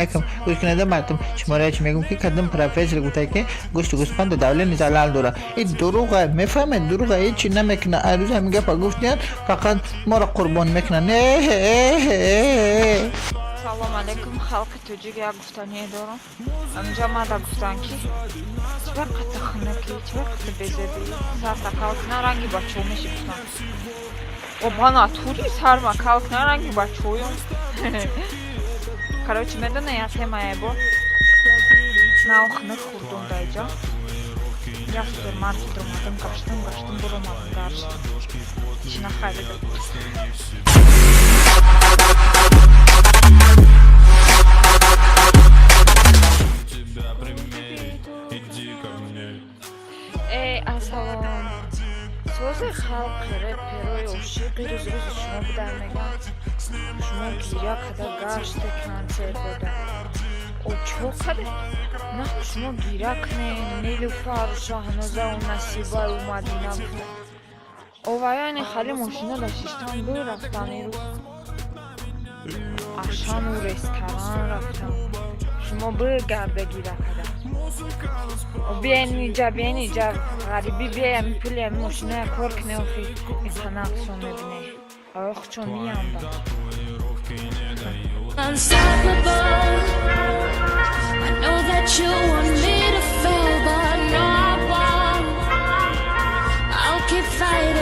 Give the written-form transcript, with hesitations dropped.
علیکم. گوش کننده مردم شماره چی میگم که کدام پروفسور گفته که گوشت گوسفند دولت نیز حلال داره. این دروغه، میفهمید دروغه، هیچی نمیکنه. عروض هم میگه گفتن فقط ما را قربان میکنن. سلام علیکم خلق توجیه یک گفتنیه دارم. اینجا ما دا گفتن که هیچ وقت خنکی، هیچ وقت بزدی سر تکالک نرنگی بچه ها میشه گفتن و بانا توری سر ما کالک نرنگی بچه هایم короче میدونه یا تیمه با نه خنک خوردم دا اینجا یا سوپرمارکت رو مادم گشتم برو مادم گشتم چی نخریدم Assalomu. So'zi xalq reperoy o'shiqi ro'z shuma budar megan. Shuma gira kadar gashte konser bude. O çok kadar. Ne şuma gira kne Nilufar Şahnoza و نصیبای اومدینم. اوایان خالی ماشینا داشتم بر رفتن رو. آشان و رستوران رفتم. شما برگرده gira kadar. بیاین اینجا غریبی بیایم میپلیم ماشینه کار کنه و فی انسان اقصان میبینه آخ چون میام با Unstoppable I know that you want me to fail but no I won't I'll keep fighting